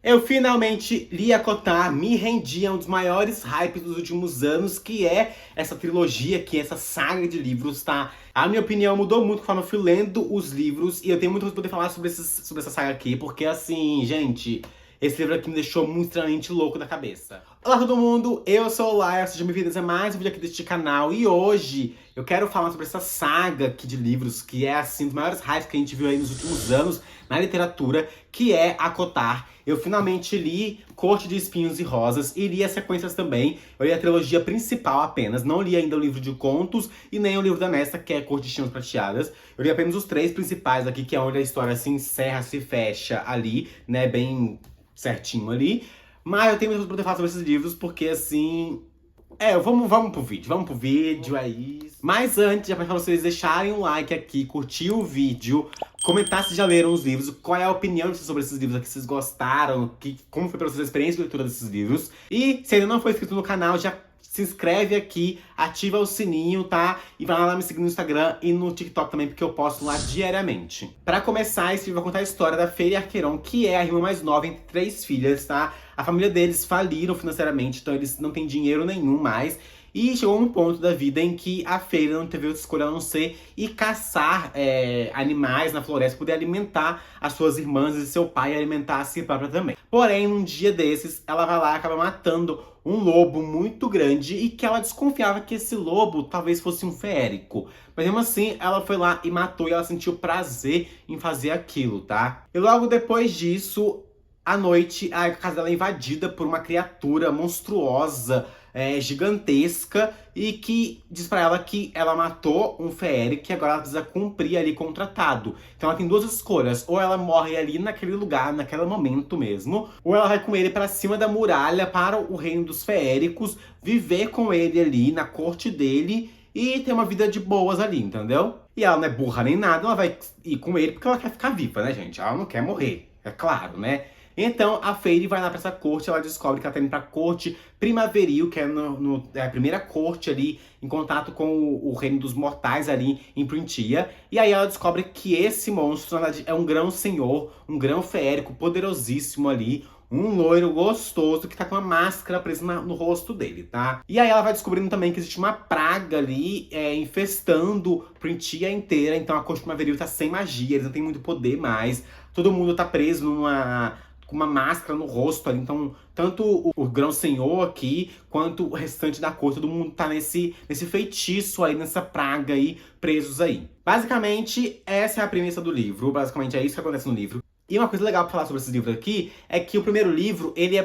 Eu finalmente li Acotar, me rendi a um dos maiores hypes dos últimos anos, que é essa trilogia, que é essa saga de livros, tá? A minha opinião mudou muito conforme eu fui lendo os livros, e eu tenho muito pra poder falar sobre essa saga aqui, porque assim, gente, esse livro aqui me deixou muito extremamente louco da cabeça. Olá todo mundo, eu sou o Laia, sejam bem-vindos a mais um vídeo aqui deste canal, e hoje eu quero falar sobre essa saga aqui de livros, que é assim, um dos maiores hypes que a gente viu aí nos últimos anos na literatura, que é Acotar. Eu finalmente li Corte de Espinhos e Rosas e li as sequências também. Eu li a trilogia principal apenas, não li ainda o livro de contos e nem o livro da Nesta, que é Corte de Espinhos Prateadas. Eu li apenas os três principais aqui, que é onde a história se encerra, se fecha ali, né, bem certinho ali. Mas eu tenho muito pra poder falar sobre esses livros, porque assim... vamos pro vídeo aí. Mas antes, já peço pra vocês deixarem um like aqui, curtir o vídeo, comentar se já leram os livros, qual é a opinião de vocês sobre esses livros aqui, se vocês gostaram, como foi pra vocês a experiência de leitura desses livros. E se ainda não for inscrito no canal, já se inscreve aqui, ativa o sininho, tá? E vai lá me seguir no Instagram e no TikTok também, porque eu posto lá diariamente. Pra começar, esse livro vai contar a história da Feire Arqueron, que é a irmã mais nova entre três filhas, tá? A família deles faliram financeiramente, então eles não têm dinheiro nenhum mais. E chegou um ponto da vida em que a Feira não teve outra escolha a não ser ir caçar animais na floresta, poder alimentar as suas irmãs e seu pai, e alimentar a si própria também. Porém, num dia desses, ela vai lá e acaba matando um lobo muito grande e que ela desconfiava que esse lobo talvez fosse um feérico. Mas mesmo assim, ela foi lá e matou e ela sentiu prazer em fazer aquilo, tá? E logo depois disso, à noite, a casa dela é invadida por uma criatura monstruosa, gigantesca, e que diz pra ela que ela matou um feérico, que agora ela precisa cumprir ali com o tratado. Então ela tem duas escolhas: ou ela morre ali naquele lugar, naquele momento mesmo, ou ela vai com ele pra cima da muralha para o reino dos feéricos, viver com ele ali na corte dele e ter uma vida de boas ali, entendeu? E ela não é burra nem nada, ela vai ir com ele porque ela quer ficar viva, né, gente? Ela não quer morrer, é claro, né? Então a Feire vai lá pra essa corte, ela descobre que ela tá indo pra corte primaveril, que é a primeira corte ali, em contato com o reino dos mortais ali em Printia. E aí ela descobre que esse monstro, na verdade, é um grão-senhor, um grão feérico poderosíssimo ali, um loiro gostoso que tá com uma máscara presa no rosto dele, tá? E aí ela vai descobrindo também que existe uma praga ali infestando Printia inteira. Então a corte primaveril tá sem magia, eles não têm muito poder mais. Todo mundo tá preso com uma máscara no rosto ali. Então, tanto o grão-senhor aqui, quanto o restante da corte, todo mundo tá nesse feitiço aí, nessa praga aí, presos aí. Basicamente, essa é a premissa do livro. Basicamente, é isso que acontece no livro. E uma coisa legal pra falar sobre esse livro aqui é que o primeiro livro, ele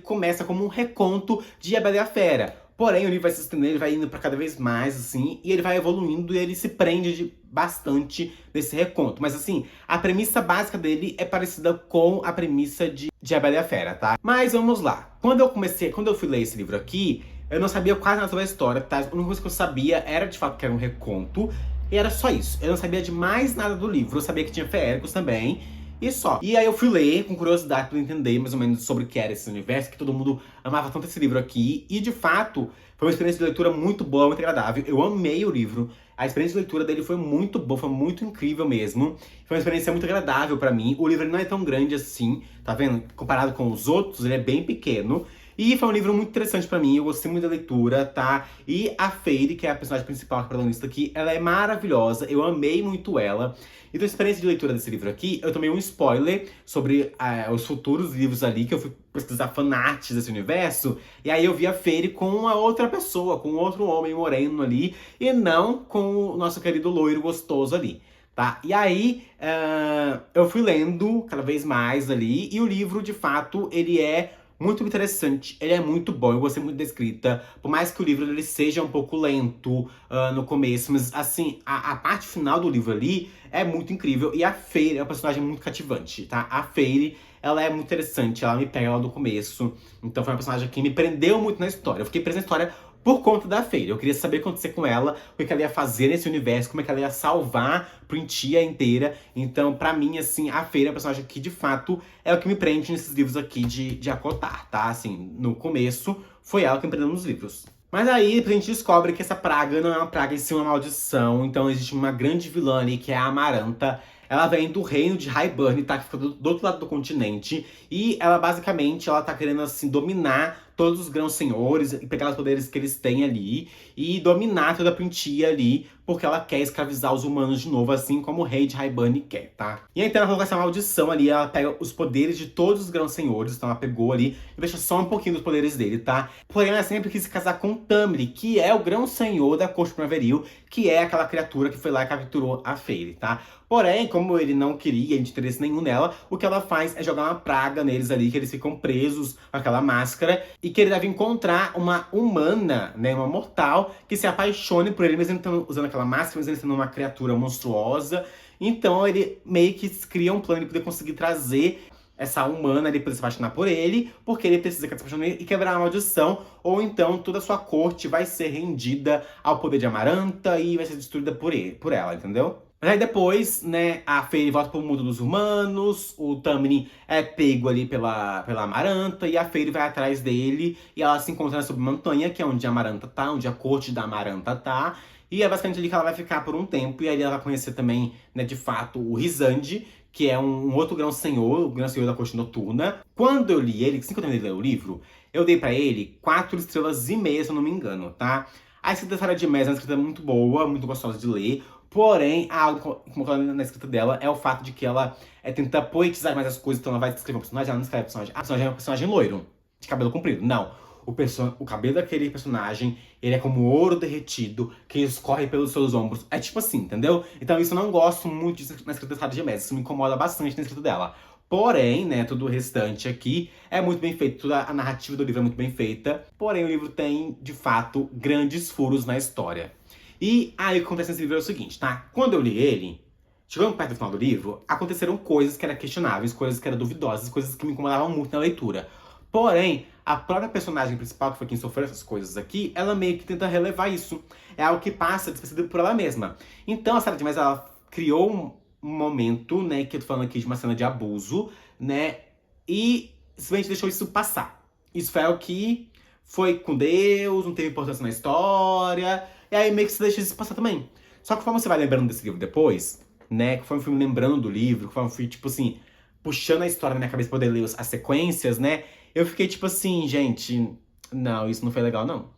começa como um reconto de A Bela e a Fera. Porém, o livro vai se estendendo, ele vai indo pra cada vez mais, assim, e ele vai evoluindo e ele se prende bastante nesse reconto. Mas, assim, a premissa básica dele é parecida com a premissa de A Bela e a Fera, tá? Mas vamos lá. Quando eu fui ler esse livro aqui, eu não sabia quase nada sobre a história, tá? A única coisa que eu sabia era, de fato, que era um reconto, e era só isso. Eu não sabia de mais nada do livro, eu sabia que tinha feéricos também, e só. E aí eu fui ler com curiosidade pra entender mais ou menos sobre o que era esse universo, que todo mundo amava tanto esse livro aqui. E de fato, foi uma experiência de leitura muito boa, muito agradável. Eu amei o livro. A experiência de leitura dele foi muito boa, foi muito incrível mesmo. Foi uma experiência muito agradável pra mim. O livro não é tão grande assim, tá vendo? Comparado com os outros, ele é bem pequeno. E foi um livro muito interessante pra mim, eu gostei muito da leitura, tá? E a Feire, que é a personagem principal, a protagonista aqui, ela é maravilhosa, eu amei muito ela. E da experiência de leitura desse livro aqui, eu tomei um spoiler sobre os futuros livros ali, que eu fui pesquisar fanarts desse universo, e aí eu vi a Feire com uma outra pessoa, com outro homem moreno ali, e não com o nosso querido loiro gostoso ali. Tá? E aí, eu fui lendo cada vez mais ali, e o livro, de fato, ele é muito interessante, ele é muito bom, eu gostei muito da escrita. Por mais que o livro ele seja um pouco lento no começo, mas assim, a parte final do livro ali é muito incrível. E a Feire é uma personagem muito cativante, tá? A Feire, ela é muito interessante, ela me pega lá do começo. Então foi uma personagem que me prendeu muito na história. Eu fiquei preso na história por conta da Feire. Eu queria saber o que ia acontecer com ela, o que ela ia fazer nesse universo, como é que ela ia salvar Printia inteira. Então, pra mim, assim, a Feire é a personagem que, de fato, é o que me prende nesses livros aqui de Acotar, tá? Assim, no começo, foi ela que me prendeu nos livros. Mas aí, a gente descobre que essa praga não é uma praga, em si uma maldição. Então, existe uma grande vilã ali, que é a Amaranta. Ela vem do reino de Hybern, tá? Que fica do outro lado do continente. E ela, basicamente, ela tá querendo, assim, dominar todos os grãos senhores e pegar os poderes que eles têm ali e dominar toda a Printia ali, porque ela quer escravizar os humanos de novo, assim como o rei de Hybern quer, tá? E então ela coloca essa maldição ali, ela pega os poderes de todos os grãos senhores, então ela pegou ali e deixa só um pouquinho dos poderes dele, tá? Porém, ela sempre quis se casar com Tamlin, que é o grão senhor da corte primaveril, que é aquela criatura que foi lá e capturou a Feyre, tá? Porém, como ele não queria interesse nenhum nela, o que ela faz é jogar uma praga neles ali, que eles ficam presos com aquela máscara, e que ele deve encontrar uma humana, né, uma mortal, que se apaixone por ele, mesmo ele usando aquela máscara, mesmo ele sendo uma criatura monstruosa. Então ele meio que cria um plano de poder conseguir trazer essa humana ali poder se apaixonar por ele, porque ele precisa que ela se apaixone e quebrar a maldição, ou então toda a sua corte vai ser rendida ao poder de Amaranta e vai ser destruída por ela, entendeu? Mas aí depois, né, a Feyre volta pro mundo dos humanos, o Tamlin é pego ali pela Amaranta, e a Feyre vai atrás dele, e ela se encontra na Submontanha, que é onde a Amaranta tá, onde a corte da Amaranta tá, e é basicamente ali que ela vai ficar por um tempo, e ali ela vai conhecer também, né, de fato, o Rhysand, que é um outro grão-senhor, o grão-senhor da corte noturna. Quando eu li ele, assim que eu terminei de ler o livro, eu dei pra ele 4 estrelas e meia, se eu não me engano, tá? A escrita da Sarah J. Maas é uma escrita muito boa, muito gostosa de ler. Porém, algo como na escrita dela é o fato de que ela tenta poetizar mais as coisas. Então ela vai descrever um personagem, ela não escreve personagem. A personagem é um personagem loiro, de cabelo comprido. Não. O cabelo daquele personagem, ele é como ouro derretido, que escorre pelos seus ombros. É tipo assim, entendeu? Então isso eu não gosto muito disso na escrita da Sarah J. Maas. Isso me incomoda bastante na escrita dela. Porém, né, tudo o restante aqui é muito bem feito. Toda a narrativa do livro é muito bem feita. Porém, o livro tem, de fato, grandes furos na história. E aí o que acontece nesse livro é o seguinte, tá? Quando eu li ele, chegando perto do final do livro, aconteceram coisas que eram questionáveis, coisas que eram duvidosas, coisas que me incomodavam muito na leitura. Porém, a própria personagem principal, que foi quem sofreu essas coisas aqui, ela meio que tenta relevar isso. É algo que passa despercebido por ela mesma. Então a Sarah J. Maas, ela criou um momento, né, que eu tô falando aqui de uma cena de abuso, né, e simplesmente deixou isso passar. Isso foi algo que foi com Deus, não teve importância na história, e aí meio que você deixa isso passar também. Só que conforme você vai lembrando desse livro depois, né, conforme eu fui me lembrando do livro, conforme eu fui, tipo assim, puxando a história na minha cabeça pra poder ler as sequências, né, eu fiquei tipo assim, gente, não, isso não foi legal, não.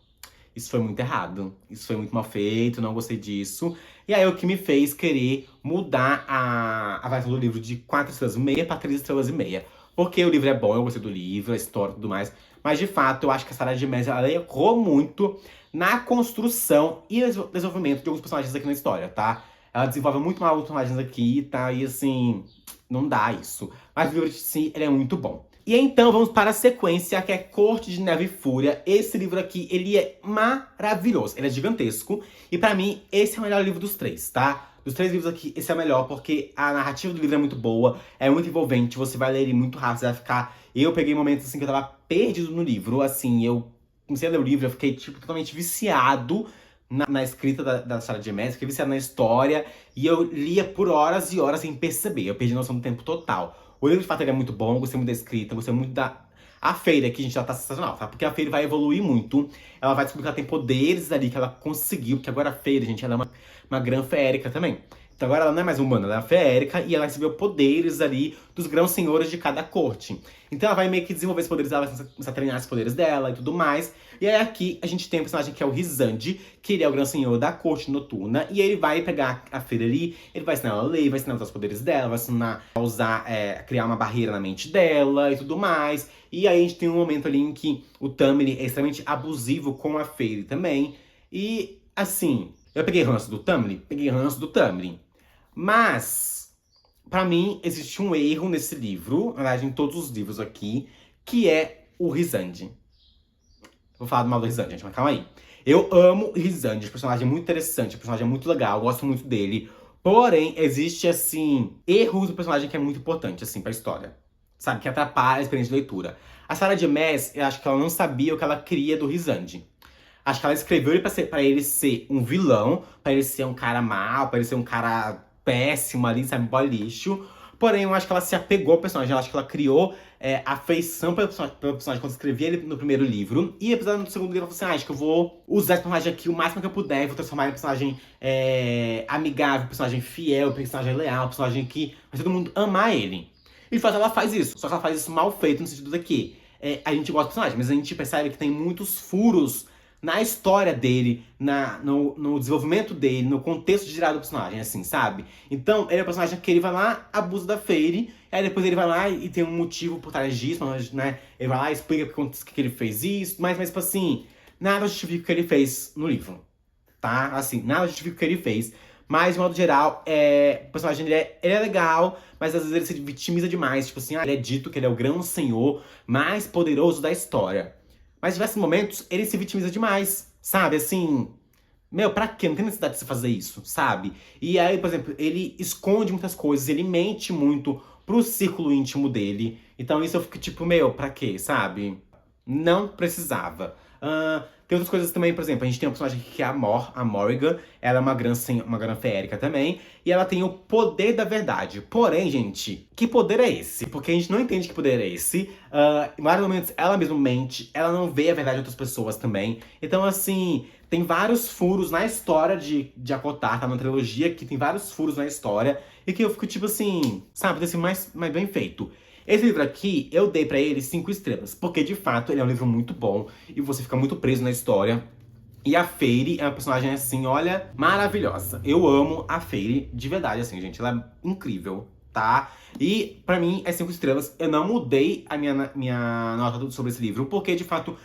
Isso foi muito errado, isso foi muito mal feito, não gostei disso. E aí o que me fez querer mudar a avaliação do livro de 4 estrelas e meia pra 3 estrelas e meia. Porque o livro é bom, eu gostei do livro, a história e tudo mais. Mas de fato, eu acho que a Sarah J. Maas, ela errou muito na construção e desenvolvimento de alguns personagens aqui na história, tá? Ela desenvolve muito mal os personagens aqui, tá? E assim, não dá isso. Mas o livro de si, ele é muito bom. E então vamos para a sequência, que é Corte de Neve e Fúria. Esse livro aqui, ele é maravilhoso. Ele é gigantesco. E pra mim, esse é o melhor livro dos 3, tá? Dos 3 livros aqui, esse é o melhor, porque a narrativa do livro é muito boa, é muito envolvente, você vai ler ele muito rápido, você vai ficar... Eu peguei momentos assim que eu tava perdido no livro, assim, eu comecei a ler o livro, eu fiquei, tipo, totalmente viciado na escrita da Sarah J. Maas, fiquei viciado na história, e eu lia por horas e horas sem perceber, eu perdi noção do tempo total. O livro, de fato, ele é muito bom, gostei muito da escrita, gostei muito da... A Feyre aqui, gente, ela tá sensacional, tá? Porque a Feyre vai evoluir muito, ela vai descobrir que ela tem poderes ali, que ela conseguiu, porque agora a Feyre, gente, ela é uma grã feérica também. Então agora ela não é mais humana, ela é feérica e ela recebeu poderes ali dos grãos senhores de cada corte. Então ela vai meio que desenvolver os poderes dela, vai começar a treinar os poderes dela e tudo mais. E aí aqui a gente tem um personagem que é o Rhysand, que ele é o grão senhor da corte noturna. E ele vai pegar a Feyre ali, ele vai ensinar ela a ler, vai ensinar a usar os poderes dela, vai ensinar a usar, criar uma barreira na mente dela e tudo mais. E aí a gente tem um momento ali em que o Tamlin é extremamente abusivo com a Feyre também. E assim, eu peguei ranço do Tamlin, mas, pra mim, existe um erro nesse livro, na verdade, em todos os livros aqui, que é o Rhysand. Vou falar do mal do Rhysand, gente, mas calma aí. Eu amo o Rhysand, o personagem é muito interessante, o personagem é muito legal, eu gosto muito dele. Porém, existe, assim, erros do personagem que é muito importante, assim, pra história. Sabe, que atrapalha a experiência de leitura. A Sarah J. Maas, eu acho que ela não sabia o que ela queria do Rhysand. Acho que ela escreveu ele pra ele ser um vilão, pra ele ser um cara mau, pra ele ser um cara péssimo ali, sabe, boy lixo. Porém, eu acho que ela se apegou ao personagem, eu acho que ela criou afeição pelo personagem quando escrevia ele no primeiro livro. E apesar do segundo livro, ela falou assim, acho que eu vou usar esse personagem aqui o máximo que eu puder, vou transformar ele em um personagem amigável, personagem fiel, personagem leal, personagem que vai todo mundo amar ele. E de fato ela faz isso, só que ela faz isso mal feito no sentido daqui. A gente gosta do personagem, mas a gente percebe que tem muitos furos na história dele, no desenvolvimento dele, no contexto geral do personagem, assim, sabe? Então, ele é um personagem que ele vai lá, abusa da Fairy, aí depois ele vai lá e tem um motivo por trás disso, né? Ele vai lá e explica porque ele fez isso, mas tipo assim, nada justifica o que ele fez no livro, tá? Assim, nada justifica o que ele fez. Mas, de modo geral, o personagem ele é legal, mas às vezes ele se vitimiza demais. Tipo assim, ele é dito que ele é o grão senhor mais poderoso da história. Mas em diversos momentos, ele se vitimiza demais, sabe? Assim, meu, pra quê? Não tem necessidade de você fazer isso, sabe? E aí, por exemplo, ele esconde muitas coisas, ele mente muito pro círculo íntimo dele. Então isso eu fico tipo, meu, pra quê, sabe? Não precisava. Tem outras coisas também, por exemplo, a gente tem uma personagem aqui que é a Morrigan. Ela é uma grã feérica também. E ela tem o poder da verdade. Porém, gente, que poder é esse? Porque a gente não entende que poder é esse. Em vários momentos ela mesma mente, ela não vê a verdade de outras pessoas também. Então, assim, tem vários furos na história de Akotar, tá? Na trilogia, que tem vários furos na história. E que eu fico tipo assim, sabe, assim, mais bem feito. Esse livro aqui, eu dei pra ele 5 estrelas, porque de fato ele é um livro muito bom e você fica muito preso na história. E a Fairy é uma personagem assim, olha, maravilhosa. Eu amo a Fairy de verdade, assim, gente, ela é incrível, tá? E pra mim é 5 estrelas. Eu não mudei a minha nota sobre esse livro, porque de fato,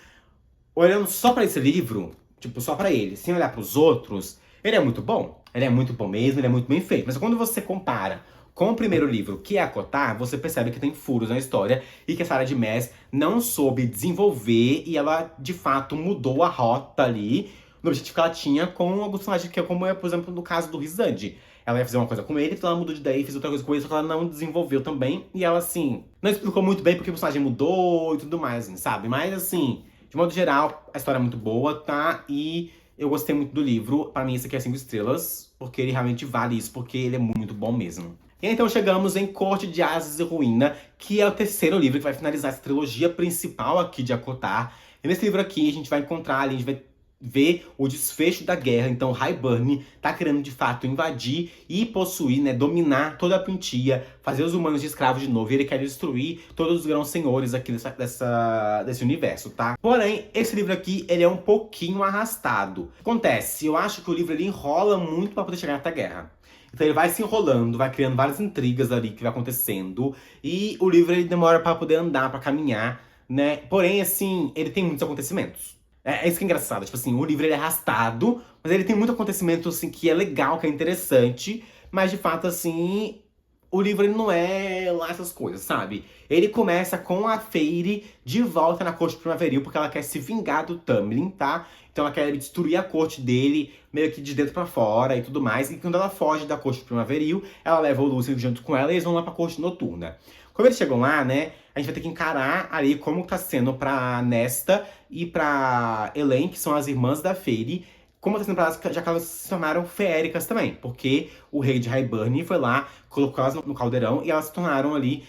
olhando só pra esse livro, tipo, só pra ele, sem olhar pros outros, ele é muito bom. Ele é muito bom mesmo, ele é muito bem feito. Mas quando você compara com o primeiro livro, que é Akotar, você percebe que tem furos na história e que a Sarah J. Maas não soube desenvolver e ela, de fato, mudou a rota ali no objetivo que ela tinha com alguns personagens, que é como, por exemplo, no caso do Rizandi. Ela ia fazer uma coisa com ele, então ela mudou de ideia e fez outra coisa com ele, só que ela não desenvolveu também. E ela, assim, não explicou muito bem porque o personagem mudou e tudo mais, assim, sabe? Mas, assim, de modo geral, a história é muito boa, tá? E eu gostei muito do livro. Pra mim, esse aqui é 5 estrelas, porque ele realmente vale isso, porque ele é muito bom mesmo. E então chegamos em Corte de Asas e Ruína, que é o terceiro livro que vai finalizar essa trilogia principal aqui de Akotar. E nesse livro aqui a gente vai encontrar, a gente vai ver o desfecho da guerra. Então Hybern tá querendo de fato invadir e possuir, né, dominar toda a Plyntia, fazer os humanos de escravos de novo. E ele quer destruir todos os grãos senhores aqui desse universo, tá? Porém, esse livro aqui, ele é um pouquinho arrastado. Acontece, eu acho que o livro ele enrola muito pra poder chegar até a guerra. Então ele vai se enrolando, vai criando várias intrigas ali que vai acontecendo. E o livro ele demora pra poder andar, pra caminhar, né? Porém, assim, ele tem muitos acontecimentos. É isso que é engraçado. Tipo assim, o livro ele é arrastado, mas ele tem muito acontecimento, assim, que é legal, que é interessante. Mas, de fato, assim, o livro ele não é lá essas coisas, sabe? Ele começa com a Fairy de volta na corte primaveril, porque ela quer se vingar do Tamlin, tá? Então ela quer destruir a corte dele, meio que de dentro pra fora e tudo mais. E quando ela foge da corte primaveril, ela leva o Lucien junto com ela e eles vão lá pra corte noturna. Quando eles chegam lá, né, a gente vai ter que encarar ali como tá sendo pra Nesta e pra Elaine, que são as irmãs da Fairy, como tá sendo pra elas, já que elas se tornaram feéricas também. Porque o rei de Hybern foi lá, colocou elas no caldeirão e elas se tornaram ali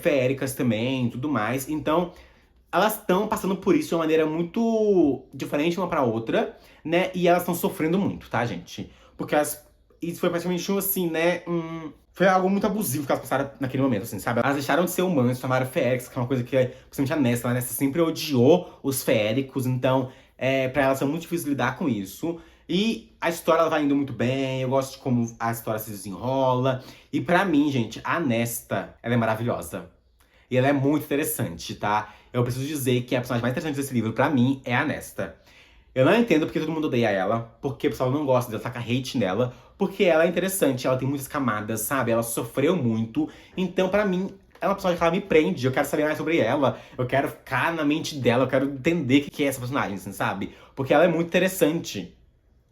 feéricas também e tudo mais. Então, elas estão passando por isso de uma maneira muito diferente uma pra outra, né? E elas estão sofrendo muito, tá, gente? Porque isso foi praticamente assim, né? Foi algo muito abusivo que elas passaram naquele momento, assim, sabe? Elas deixaram de ser humanas, se tornaram feéricas, que é uma coisa que, principalmente a Nesta, né? Sempre odiou os feéricos, então, pra elas é muito difícil lidar com isso. E a história ela vai indo muito bem, eu gosto de como a história se desenrola. E pra mim, gente, a Nesta, ela é maravilhosa. E ela é muito interessante, tá? Eu preciso dizer que a personagem mais interessante desse livro, pra mim, é a Nesta. Eu não entendo porque todo mundo odeia ela, porque o pessoal não gosta dela, taca hate nela, porque ela é interessante, ela tem muitas camadas, sabe? Ela sofreu muito, então pra mim, é uma personagem que ela me prende, eu quero saber mais sobre ela, eu quero ficar na mente dela, eu quero entender o que é essa personagem, assim, sabe? Porque ela é muito interessante,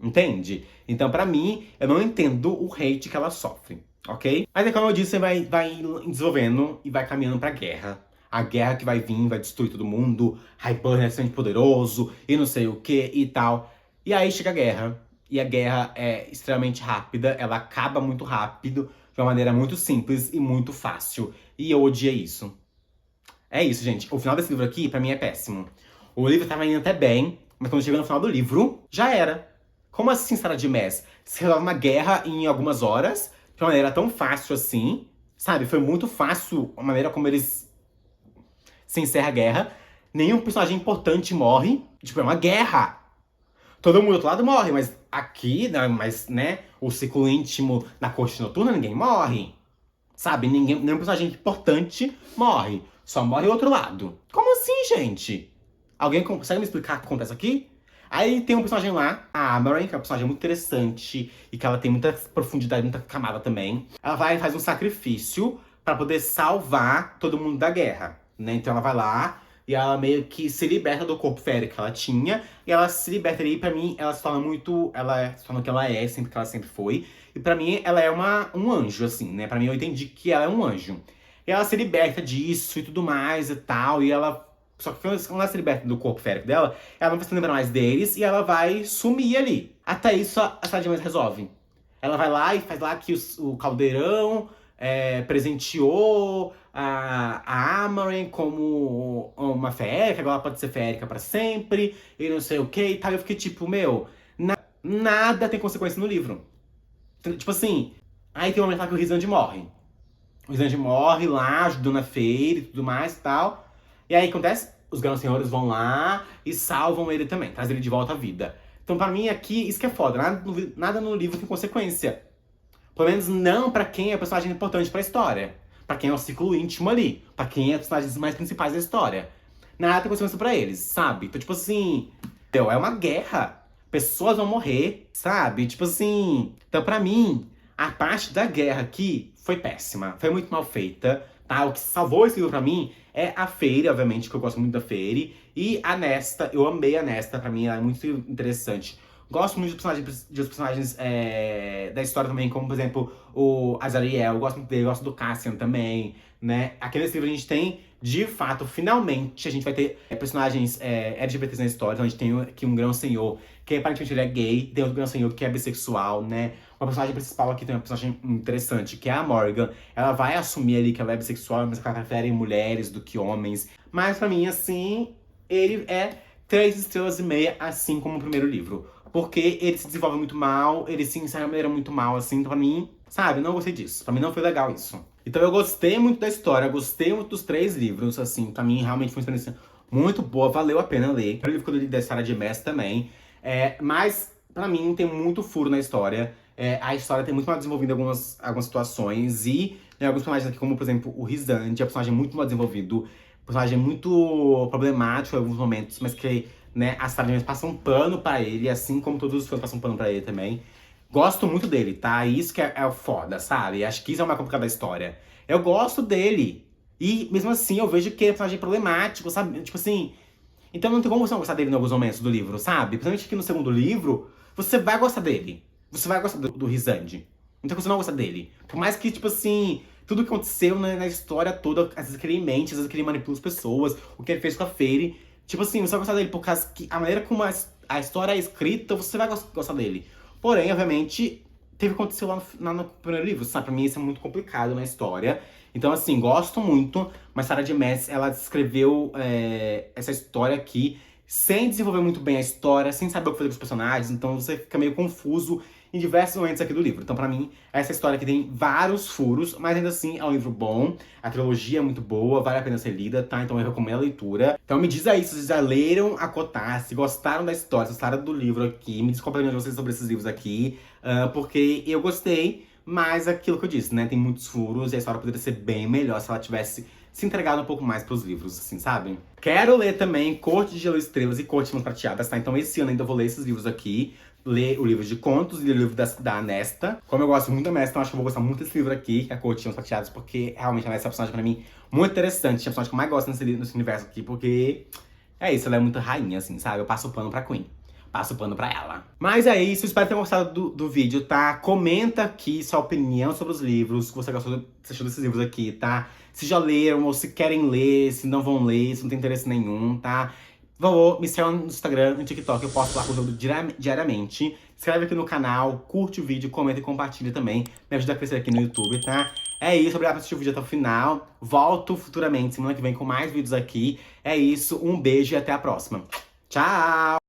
entende? Então pra mim, eu não entendo o hate que ela sofre. Ok? Mas como eu disse, você vai desenvolvendo e vai caminhando pra guerra. A guerra que vai vir, vai destruir todo mundo. Hybern é extremamente poderoso e não sei o que e tal. E aí chega a guerra. E a guerra é extremamente rápida, ela acaba muito rápido. de uma maneira muito simples e muito fácil. E eu odiei isso. É isso, gente. O final desse livro aqui, pra mim, é péssimo. O livro tava indo até bem, mas quando chegou no final do livro, já era. Como assim, Sarah J. Maas? Se resolve uma guerra em algumas horas, de uma maneira tão fácil assim, sabe? Foi muito fácil a maneira como eles se encerra a guerra. Nenhum personagem importante morre. Tipo, é uma guerra. Todo mundo do outro lado morre, mas aqui, né, o ciclo íntimo na corte noturna, ninguém morre. Sabe? Nenhum personagem importante morre. Só morre o outro lado. Como assim, gente? Alguém consegue me explicar o que acontece aqui? Aí tem um personagem lá, a Amaranth, que é um personagem muito interessante e que ela tem muita profundidade, muita camada também. Ela vai e faz um sacrifício pra poder salvar todo mundo da guerra, né? Então ela vai lá e ela meio que se liberta do corpo férreo que ela tinha. E ela se liberta ali, pra mim, ela se torna muito... Ela se torna o que ela é, sempre que ela sempre foi. E pra mim, ela é um anjo, assim, né? Pra mim, eu entendi que ela é um anjo. E ela se liberta disso e tudo mais e tal. E ela... Só que quando ela se liberta do corpo férico dela, ela não vai se lembrar mais deles e ela vai sumir ali. Até isso, a Sarah J. Maas resolve. Ela vai lá e faz lá que o caldeirão presenteou a Amaranth como uma férica, agora ela pode ser férica pra sempre, e não sei o que e tal. Eu fiquei tipo, meu, nada tem consequência no livro. Tipo assim, aí tem um momento lá que o Rhysand morre. O Rhysand morre lá, ajudando a feira e tudo mais e tal. E aí acontece, os grandes senhores vão lá e salvam ele também, trazem ele de volta à vida. Então pra mim aqui, isso que é foda, nada no livro tem consequência. Pelo menos não pra quem é o personagem importante pra história. Pra quem é o ciclo íntimo ali. Pra quem é os personagens mais principais da história. Nada tem consequência pra eles, sabe? Então tipo assim, é uma guerra. Pessoas vão morrer, sabe? Tipo assim... Então pra mim, a parte da guerra aqui foi péssima. Foi muito mal feita, tá? O que salvou esse livro pra mim é a Feyre, obviamente, que eu gosto muito da Feyre. E a Nesta, eu amei a Nesta, pra mim ela é muito interessante. Gosto muito dos personagens da história também, como, por exemplo, o Azariel. Eu gosto muito dele, gosto do Cassian também, né? Aqui nesse livro a gente tem, de fato, finalmente, a gente vai ter personagens LGBTs na história. Então a gente tem aqui um grão senhor, que aparentemente ele é gay. Tem outro grão senhor que é bissexual, né? Uma personagem principal aqui tem uma personagem interessante, que é a Morgan. Ela vai assumir ali que ela é bissexual, mas ela prefere mulheres do que homens. Mas pra mim, assim, ele é 3 estrelas e meia, assim como o primeiro livro. Porque ele se desenvolve muito mal, ele se encerra de maneira muito mal, assim, então pra mim, sabe, não gostei disso. Pra mim não foi legal isso. Então eu gostei muito da história, gostei muito dos 3 livros, assim, pra mim realmente foi uma experiência muito boa, valeu a pena ler. O livro que eu li da Sarah J. Maas também. Mas, pra mim, tem muito furo na história. A história tem muito mal desenvolvida em algumas situações. E tem alguns personagens aqui, como, por exemplo, o Rhysand, é um personagem muito mal desenvolvido. Personagem muito problemático em alguns momentos, mas que, né, as Sarah J. Maas passam um pano pra ele, assim como todos os fãs passam um pano pra ele também. Gosto muito dele, tá? Isso que é o foda, sabe? Acho que isso é o mais complicado da história. Eu gosto dele. E, mesmo assim, eu vejo que ele é um personagem problemático, sabe? Tipo assim... Então não tem como você não gostar dele em alguns momentos do livro, sabe? Principalmente aqui no segundo livro, você vai gostar dele. Você vai gostar do Rhysand. Não tem como você não gostar dele. Por mais que, tipo assim, tudo que aconteceu na história toda, às vezes que ele mente, às vezes que ele manipula as pessoas, o que ele fez com a Feyre. Tipo assim, você vai gostar dele por causa que a maneira como a história é escrita, você vai gostar dele. Porém, obviamente, teve que acontecer lá no primeiro livro, sabe? Pra mim isso é muito complicado na história. Então, assim, gosto muito, mas Sarah J. Maas, ela descreveu essa história aqui sem desenvolver muito bem a história, sem saber o que fazer com os personagens, então você fica meio confuso em diversos momentos aqui do livro. Então, pra mim, essa história aqui tem vários furos, mas ainda assim é um livro bom, a trilogia é muito boa, vale a pena ser lida, tá? Então eu recomendo a leitura. Então me diz aí se vocês já leram a Kotar, se gostaram da história, se gostaram do livro aqui, me diz a opinião de vocês sobre esses livros aqui, porque eu gostei. Mas aquilo que eu disse, né? Tem muitos furos e a história poderia ser bem melhor se ela tivesse se entregado um pouco mais pros livros, assim, sabe? Quero ler também Corte de Gelo e Estrelas e Corte de Mãos Prateadas, tá? Então esse ano ainda vou ler esses livros aqui. Ler o livro de contos e o livro da Nesta. Como eu gosto muito da Nesta, então acho que eu vou gostar muito desse livro aqui, que é a Corte de Mãos Prateadas, porque realmente a Nesta é uma personagem pra mim muito interessante. É a personagem que eu mais gosto nesse universo aqui, porque é isso, ela é muito rainha, assim, sabe? Eu passo o pano pra Queen. Passo o pano pra ela. Mas é isso, espero que tenham gostado do vídeo, tá? Comenta aqui sua opinião sobre os livros, que você achou desses livros aqui, tá? Se já leram, ou se querem ler, se não vão ler, se não tem interesse nenhum, tá? Por favor, me segue no Instagram, no TikTok, eu posto lá conteúdo diariamente. inscreve aqui no canal, curte o vídeo, comenta e compartilha também. Me ajuda a crescer aqui no YouTube, tá? É isso, obrigado por assistir o vídeo até o final. Volto futuramente, semana que vem, com mais vídeos aqui. É isso, um beijo e até a próxima. Tchau!